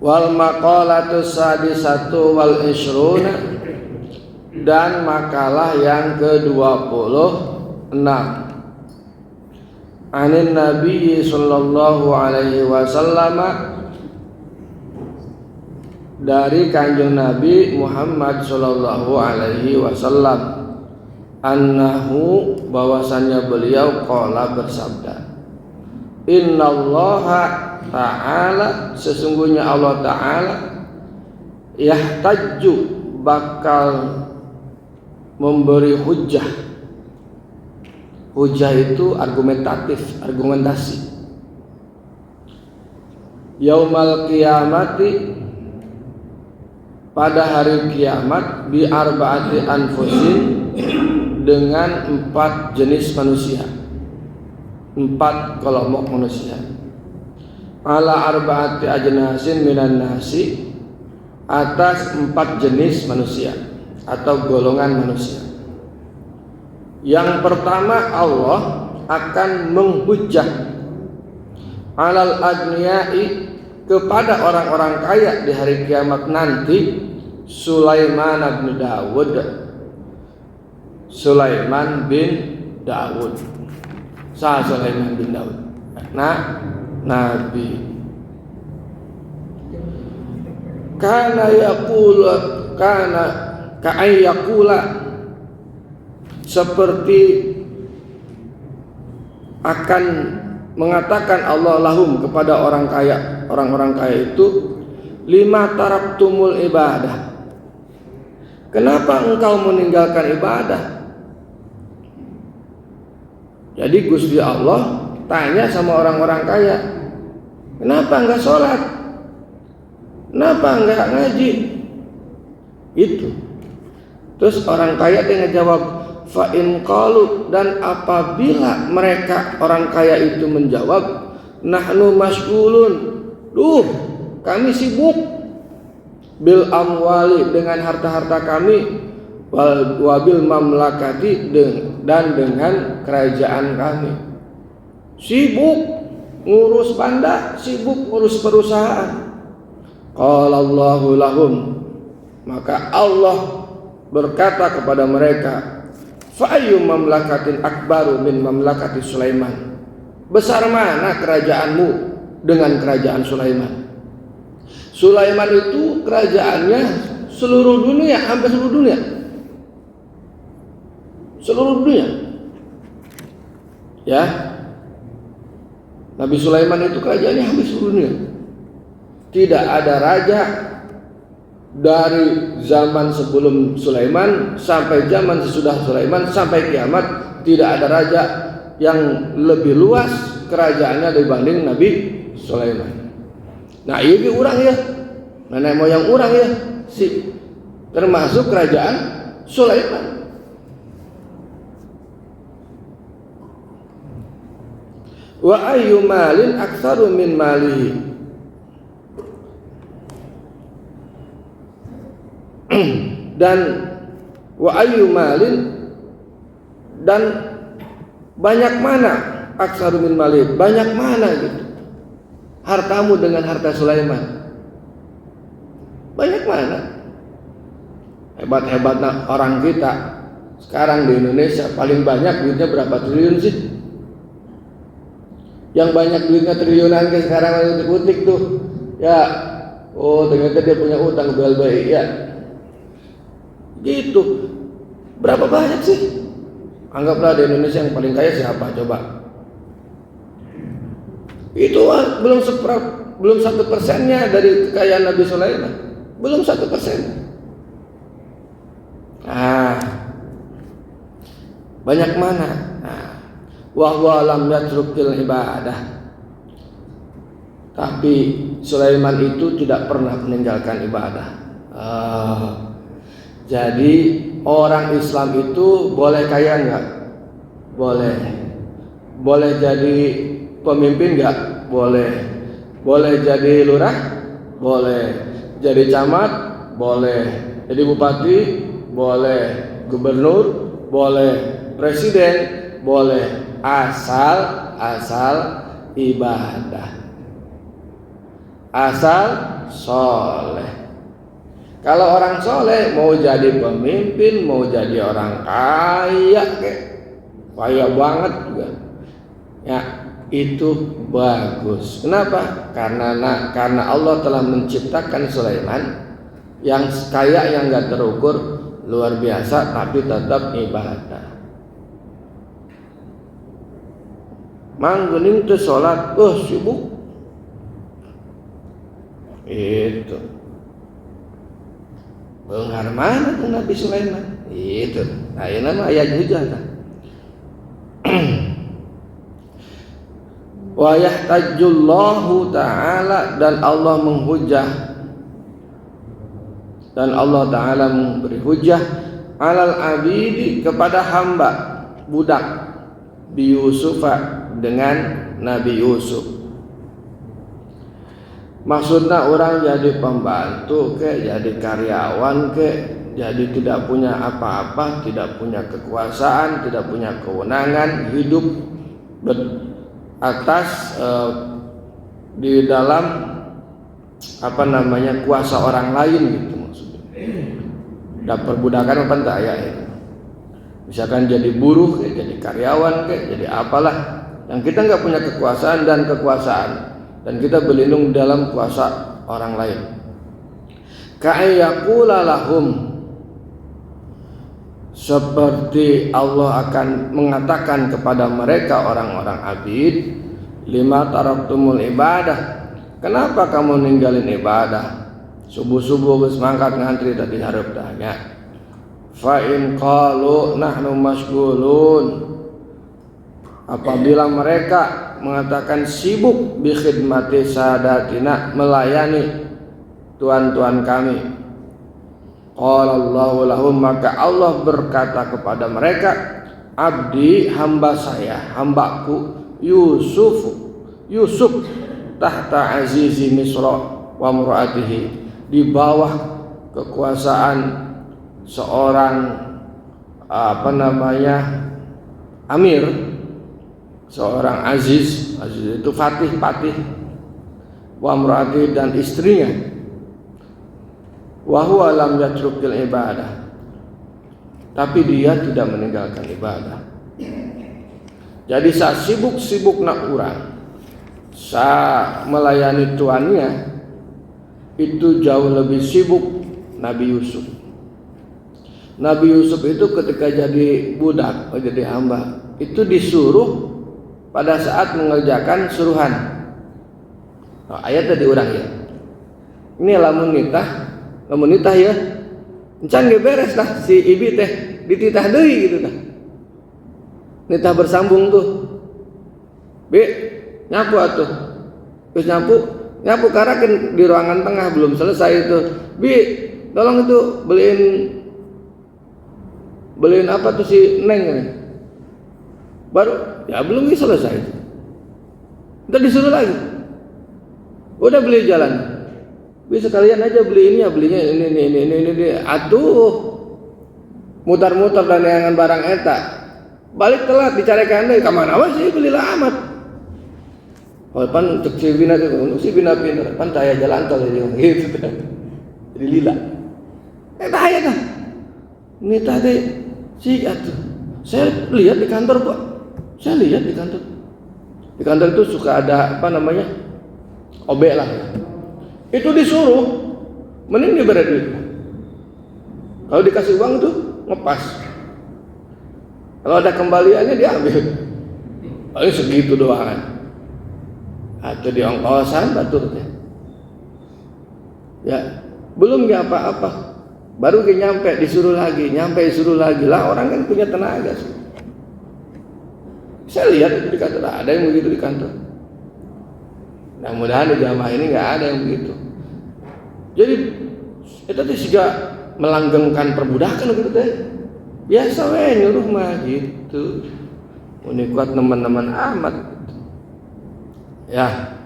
Wal maqalatu sadisatu wal ishruna, dan makalah yang ke-26 anin Nabi sallallahu alaihi wasallam, dari kanjeng Nabi Muhammad sallallahu alaihi wasallam, annahu, bahwasannya beliau qala bersabda, innallaha ta'ala, sesungguhnya Allah ta'ala yahtajju, bakal memberi hujjah. Hujjah itu argumentasi. Yaumal qiyamati, pada hari kiamat, bi arba'ati anfusin, dengan 4 jenis manusia, 4 kelompok manusia. Ala arba'ati ajnasin minan nasi, atas 4 jenis manusia atau golongan manusia. Yang pertama, Allah akan menghujjah alal aghniyai, kepada orang-orang kaya di hari kiamat nanti, Sulaiman bin Dawud. Sulaiman bin Dawud. Sah Sulaiman bin Dawud. Nah, Nabi. Kana ka'ay yaqula, seperti akan mengatakan Allah lahum, kepada orang-orang kaya itu, lima taraktumul ibadah, kenapa engkau meninggalkan ibadah? Jadi Gusti Allah tanya sama orang-orang kaya, kenapa enggak sholat? Kenapa enggak ngaji? Itu. Terus orang kaya dia ngejawab, fa in qalu, dan apabila mereka orang kaya itu menjawab, nahnu mas'ulun, kami sibuk, bil amwali, dengan harta-harta kami, wabil mamlakati, dan dengan kerajaan kami. Sibuk ngurus banda, sibuk ngurus perusahaan. Qala Allahu lahum, maka Allah berkata kepada mereka, fa ayyu mamlakatin akbaru min mamlakati Sulaiman, besar mana kerajaanmu dengan kerajaan Sulaiman? Sulaiman itu kerajaannya seluruh dunia, hampir seluruh dunia. Seluruh dunia. Ya. Nabi Sulaiman itu kerajaannya hampir seluruh dunia. Tidak ada raja dari zaman sebelum Sulaiman sampai zaman sesudah Sulaiman sampai kiamat, tidak ada raja yang lebih luas kerajaannya dibanding Nabi Sulaiman. Nah, ini orang ya, nenek moyang orang ya, termasuk kerajaan Sulaiman. Wa ayyu malin aktsaru min malihi, dan wa ayyu malin, dan banyak mana, aktsaru min malihi, banyak mana gitu hartamu dengan harta Sulaiman? Banyak mana? Hebat-hebatnya orang kita sekarang di Indonesia, paling banyak duitnya berapa triliun sih? Yang banyak duitnya triliunan ke sekarang lagi utik tuh. Ya, oh ternyata dia punya utang BLBI ya. Gitu. Berapa banyak sih? Anggaplah di Indonesia yang paling kaya siapa coba? Itu belum 1%-nya dari kekayaan Nabi Sulaiman. Belum 1%. Nah, banyak mana? Nah, wa huwa lam yatrukil ibadah. Tapi Sulaiman itu tidak pernah meninggalkan ibadah. Jadi orang Islam itu boleh kaya enggak? Boleh. Boleh jadi pemimpin enggak? Boleh. Boleh jadi lurah? Boleh. Jadi camat? Boleh. Jadi bupati? Boleh. Gubernur? Boleh. Presiden? Boleh. Asal ibadah. Asal soleh. Kalau orang soleh mau jadi pemimpin, mau jadi orang kaya, kaya banget juga, ya itu bagus. Kenapa? Karena Allah telah menciptakan Sulaiman yang kaya yang nggak terukur, luar biasa, tapi tetap ibadah. Mangguning tuh sholat, sibuk. Itu. Beunghar mana tuh Nabi Sulaiman? Itu. Nah, ini nama ayat hujan. Wa yahtajullahu ta'ala, dan Allah menghujah, dan Allah Ta'ala memberi hujah alal abidi, kepada hamba budak, bi Yusufa, dengan Nabi Yusuf. Maksudnya orang jadi pembantu jadi karyawan jadi tidak punya apa-apa, tidak punya kekuasaan, tidak punya kewenangan, hidup atas di dalam kuasa orang lain gitu maksudnya. Dan perbudakan apa enggak ya itu. Misalkan jadi buruh, jadi karyawan, jadi apalah, yang kita nggak punya kekuasaan dan kita berlindung dalam kuasa orang lain. Ka'ayyaqula lahum, seperti Allah akan mengatakan kepada mereka orang-orang abid, lima taraktumul ibadah, kenapa kamu ninggalin ibadah? Subuh-subuh geus mangkat ngantri tadi hareup tanya. Fa in qalu nahnu masghulun, apabila mereka mengatakan sibuk bi khidmati sadatina, melayani tuan-tuan kami, qala Allahu lahum, maka Allah berkata kepada mereka, abdi, hamba saya, hambaku Yusuf tahta azizi Misra wa mura'atihi, di bawah kekuasaan seorang amir, seorang aziz itu patih, wa mura'atihi, dan istrinya, wa huwa lam yatrukil ibadah, tapi dia tidak meninggalkan ibadah. Jadi saat sibuk nak urang, saat melayani tuannya, itu jauh lebih sibuk Nabi Yusuf. Nabi Yusuf itu ketika jadi budak, jadi hamba, itu disuruh pada saat mengerjakan suruhan. Nah, ayat tadi urang ya. Ini lamun nitah ya, encan ge beres dah si ibi teh dititah deui gitu tah. Nitah bersambung tuh. Bi, nyapu atuh. Terus nyapu karakeun di ruangan tengah belum selesai itu. Bi, tolong itu beliin apa tuh si Neng ini. Baru ya belum selesai. Entar disuruh lagi. Udah beli jalan. Bisa kalian aja beli ini ya, belinya ini. Atuh mutar-mutar dan neangan barang eta. Balik telat dicarekan deui, ka mana we sih beli lah amat. Oh pan cek si bina pinter, pan saya jalan tol gitu. Jadi lila. Eta aya tah. Ini tadi si atuh. Saya lihat di kantor, Pak. Saya lihat di kantor. Di kantor itu suka ada OB lah. Itu disuruh, mending diberi duit. Kalau dikasih uang tuh ngepas. Kalau ada kembaliannya diambil. Paling segitu doang. Atau di ongkosan baturnya. Ya, belum dia apa-apa. Baru dia nyampe disuruh lagi lah, orang kan punya tenaga sih. Saya lihat itu di kantor, ada yang begitu di kantor. Mudah-mudahan di jamaah ini nggak ada yang begitu. Jadi itu tuh juga melanggengkan perbudakan gitu teh. Biasa we nyuruh mah gitu. Ini kuat teman-teman amat. Ya.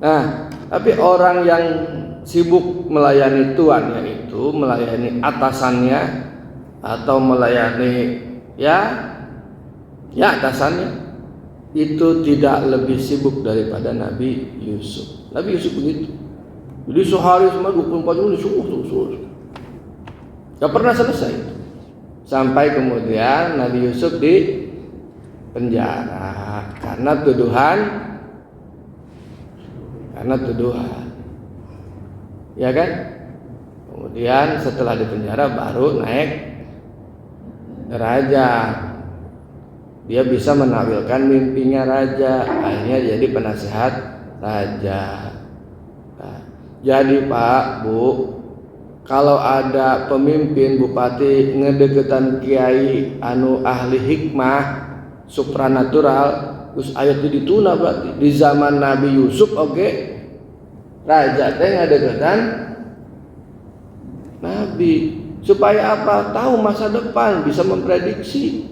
Nah, tapi orang yang sibuk melayani tuannya itu, melayani atasannya atau melayani ya atasannya, itu tidak lebih sibuk daripada Nabi Yusuf. Nabi Yusuf begitu. Jadi sehari cuma 24 jam disuruh. Gak pernah selesai. Sampai kemudian Nabi Yusuf di penjara karena tuduhan. Ya kan? Kemudian setelah di penjara baru naik derajat. Dia bisa menampilkan mimpinya raja, akhirnya jadi penasihat raja. Nah, jadi Pak, Bu, kalau ada pemimpin bupati ngedeketan kiai anu ahli hikmah supranatural, terus ayat itu dituna berarti di zaman Nabi Yusuf raja teh ngadeketan Nabi supaya apa? Tahu masa depan, bisa memprediksi.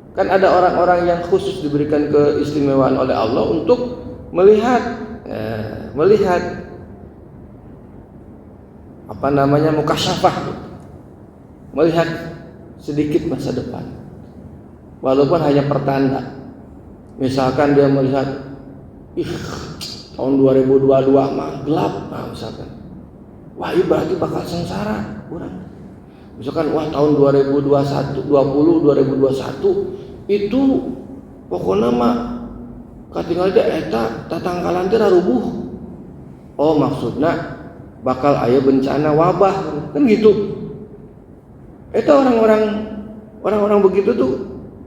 Kan ada orang-orang yang khusus diberikan keistimewaan oleh Allah untuk melihat mukasyafah, melihat sedikit masa depan, walaupun hanya pertanda. Misalkan dia melihat tahun 2022 mah gelap, misalkan, wah ini berarti bakal sengsara kurang. Misalkan tahun 2021 itu pokoknya mah katingal teh eta tatangkalan teh rubuh. Oh, maksudnya bakal aya bencana wabah kan gitu. Eta orang-orang begitu tuh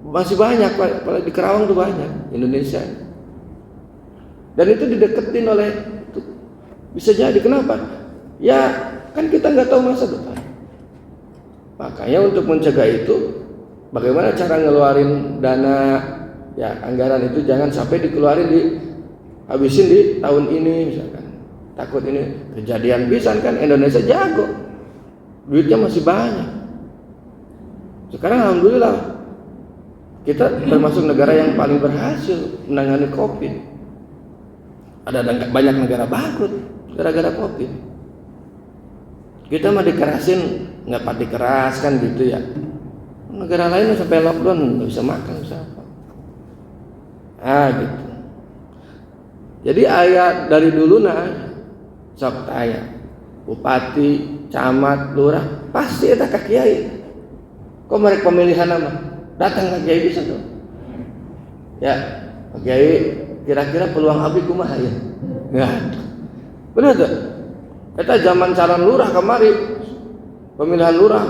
masih banyak, apalagi di Kerawang tuh banyak, Indonesia. Dan itu dideketin oleh bisa jadi kenapa? Ya kan kita nggak tahu masa depan. Makanya untuk mencegah itu, bagaimana cara ngeluarin dana, ya anggaran itu jangan sampai habisin di tahun ini misalkan. Takut ini kejadian pisan kan, Indonesia jago, duitnya masih banyak. Sekarang alhamdulillah kita termasuk negara yang paling berhasil menangani COVID. Ada banyak negara bangkrut gara-gara COVID. Kita mah dikerasin, nggak pati keras kan gitu ya. Negara lain sampai lockdown nggak bisa makan, bisa apa. Gitu. Jadi ayat dari dulu sok tanya bupati, camat, lurah pasti eta ka kiai. Kok mereka pemilihan nama datang ka kiai bisa tuh. Ya, kiai kira-kira peluang abdi kumaha ya? Enggak. Benar tuh. Eta zaman calon lurah kemari pemilihan lurah,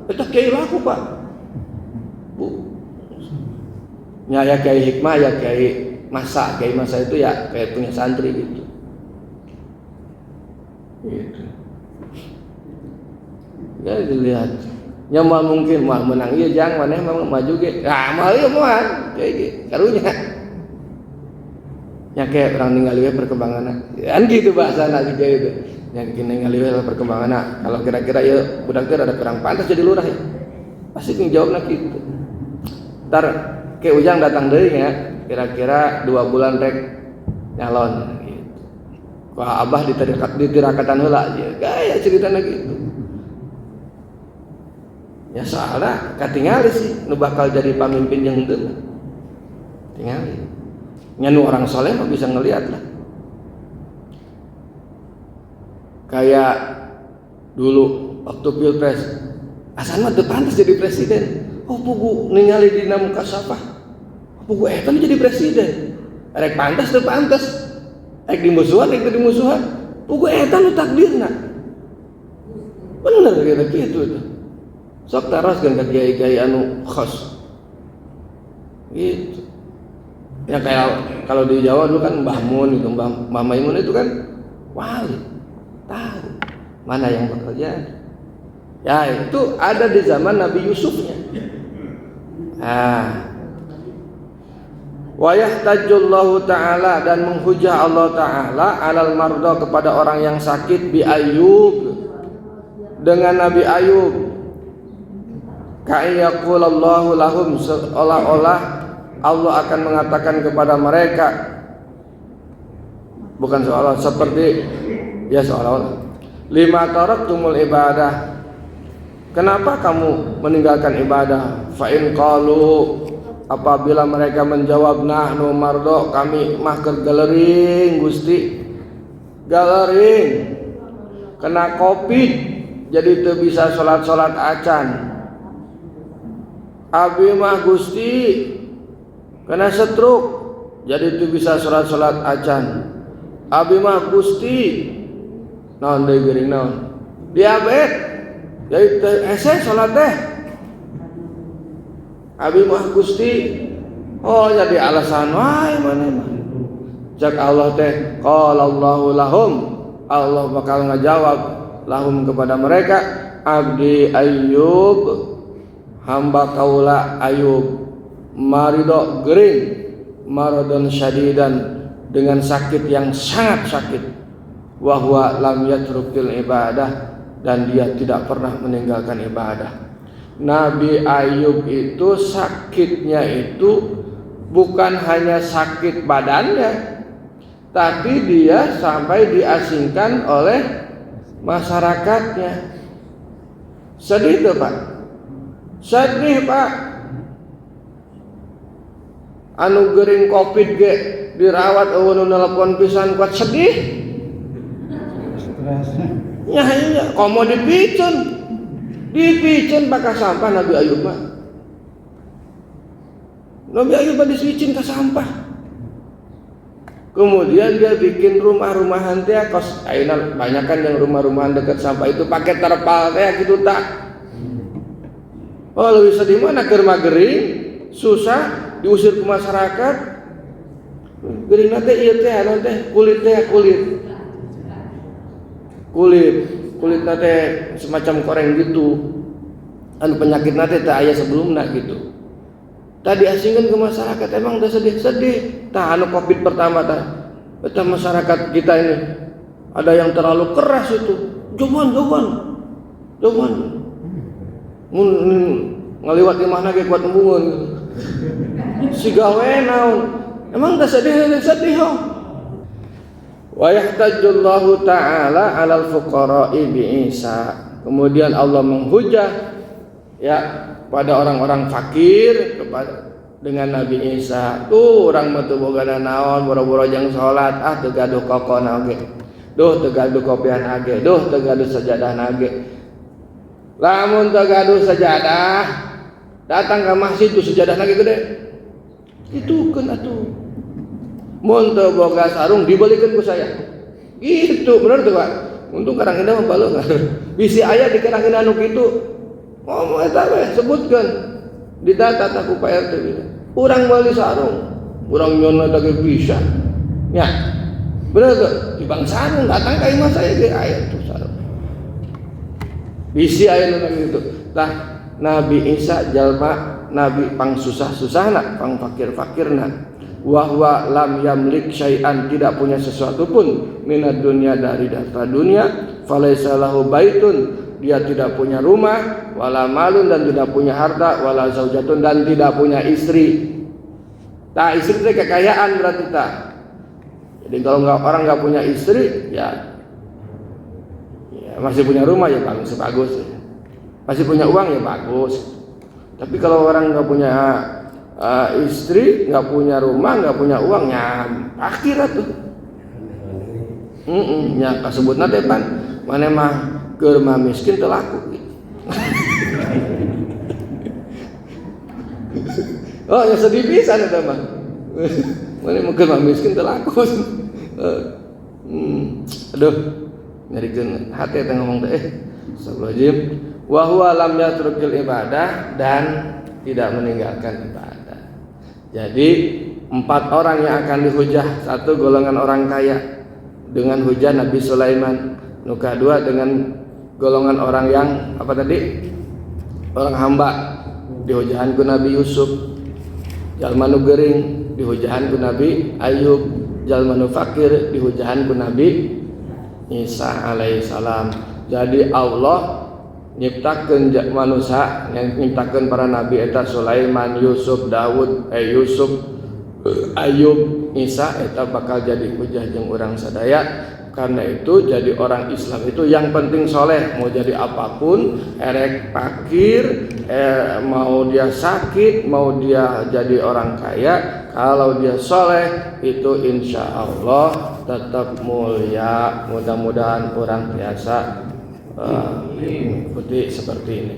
eta kiai laku Pak. Bu. Ya kiai hikmah, ya kiai masa itu ya kayak punya santri gitu. Ya dilihat. Nya mungkin menang ieu jang maneh maju ge. Mah ieu moal kayak gitu karunya. Ya kayak orang ningali perkembangan. Kan gitu bahasana gitu itu. Yang ningali perkembangan. Kalau kira-kira ya budak teh ada kurang pantas jadi lurah ya. Pasti jawabna gitu. Ntar ke ujang datang deui ya, kira-kira 2 bulan rek nyalon gitu. Wah abah ditirakatan heula ya, gaya ceritana gitu. Ya soalnya katingali sih nu bakal jadi pamimpin yang henteu. Tingali. Nya nu orang soleh mah bisa ngelihat lah. Kayak dulu waktu pilpres, asan mah teu pantas jadi presiden. Oh pugu ningali dina muka sapah. Pugu eta jadi presiden. Rek pantas teu pantas. Rek dimusuhan, rek teu dimusuhan. Pugu eta nu takdirna. Bener kira kitu itu. Sok taroskeun ka kiai-kiai anu khos. Gitu. Ya kayak kalau di Jawa dulu kan Mbah Mun gitu, Mbah Maimun itu kan wali. Tahu mana yang bekerja. Ya itu ada di zaman Nabi Yusufnya. Wa yahtajullahu ta'ala, dan menghujah Allah Ta'ala alal marda, kepada orang yang sakit, bi Ayub, dengan Nabi Ayub. Ka'iyyaqulallahu lahum, seolah-olah Allah akan mengatakan kepada mereka, bukan seolah, seperti ya seolah-olah, lima taraktumul ibadah, kenapa kamu meninggalkan ibadah? Fa in qalu, apabila mereka menjawab, nahnu mardo, kami mah keur galeuring Gusti, galering, kena covid, jadi teu bisa salat acan. Abi mah Gusti kena stroke, jadi teu bisa salat acan. Abi mah Gusti naon deui geuring naon? Diabetes, jadi teu hese salat teh. Abi mah Gusti, oh jadi alasan wae maneh. Cak Allah teh qala Allahu lahum, Allah bakal ngajawab lahum kepada mereka, abdi Ayyub, hamba kaula Ayub, marido gering, maradon syadidan, dengan sakit yang sangat sakit, wa huwa lam yatrukil ibadah, dan dia tidak pernah meninggalkan ibadah. Nabi Ayub itu sakitnya itu bukan hanya sakit badannya, tapi dia sampai diasingkan oleh masyarakatnya. Sedih tuh Pak, sedih Pak. Anu gering covid ge dirawat eueuh nelpon pisan kuat sedih. Ya iya, komo dipicen pakai sampah Nabi Ayub mah. Nabi Ayub mah disicin ke sampah. Kemudian dia bikin rumah-rumahan teh kos ayeuna banyak kan yang rumah-rumahan dekat sampah itu pakai terpal teh gitu tak. Oh lebih sedih mana keur magering, susah, diusir ke masyarakat. Gering teh ieu teh anu teh kulit teh semacam koreng gitu. Anu penyakit teh teh aya sebelumna gitu. Tadi asingkan ke masyarakat, emang udah sedih. Tah anu covid pertama tah, eta masyarakat kita ini ada yang terlalu keras itu. Joman. Mun ngaliwat di mana ge kuat embungeun. Si gawe naon? Emang udah sedih oh. Wa yahtajullahu ta'ala 'alal fuqara'i bi Isa. Kemudian Allah menghujah ya pada orang-orang fakir dengan Nabi Isa. Tuh orang mah teu bogana naon, boro-boro jeung salat, teu gaduh kokona oge. Duh teu gaduh kopian age, duh teu gaduh sajadah age. Lamun teu gaduh sajadah, datang ke masjid tuh sajadah lagi gede. Itukeun atuh. Mun teu boga sarung dibelikeun ku saya. Gitu bener tuh Pak. Untung Karang Indah mah balu. Bisi aya di Karang Indah nu kitu. Oh, eta we sebutkeun di data ku Pak RT bilang. Urang meuli sarung, urang nyono teh bisa. Ya. Bener tuh, di bang sarung datang ka imah saya ge aya tuh sarung. Bisi aya nu kitu. Tah Nabi Isa jalma nabi pang susah-susahna, pang fakir-fakirna. Wa huwa lam yamlik syai'an, tidak punya sesuatu pun minad dunya dari harta dunia, falaisa lahu baitun, dia tidak punya rumah, wala malun, dan tidak punya harta, wala zaujatun, dan tidak punya istri. Nah istri itu kekayaan berarti tak. Jadi kalau orang nggak punya istri, ya masih punya rumah ya bagus. Masih punya uang ya bagus. Tapi kalau orang nggak punya istri, nggak punya rumah, nggak punya uang, ya fakir tuh. Ya kasebut nate pan, mana mah keur mah miskin teu laku gitu. Oh ya sedih pisan eta mah. Mana mah keur mah miskin teu laku. Aduh, nyarikeun hate teh ngomong teh astagfirullahalazim. Wa huwa lam yatrukil ibadah, dan tidak meninggalkan ibadah. Jadi 4 orang yang akan dihujah. 1 golongan orang kaya dengan hujah Nabi Sulaiman. Nuka 2 dengan golongan orang yang apa tadi? Orang hamba dihujahan ku Nabi Yusuf. Jalma nu gering dihujahan ku Nabi Ayub. Jalma nu fakir dihujahan ku Nabi Isa alaihissalam. Jadi Allah nyiptakeun manusia, yang nyiptakeun para nabi eta Sulaiman, Yusuf, Daud, Ayub, Isa eta bakal jadi hujah jeung urang sadaya. Karena itu jadi orang Islam itu yang penting soleh. Mau jadi apapun, erek fakir, mau dia sakit, mau dia jadi orang kaya, kalau dia soleh itu insya Allah tetap mulia. Mudah-mudahan orang biasa mengikuti seperti ini.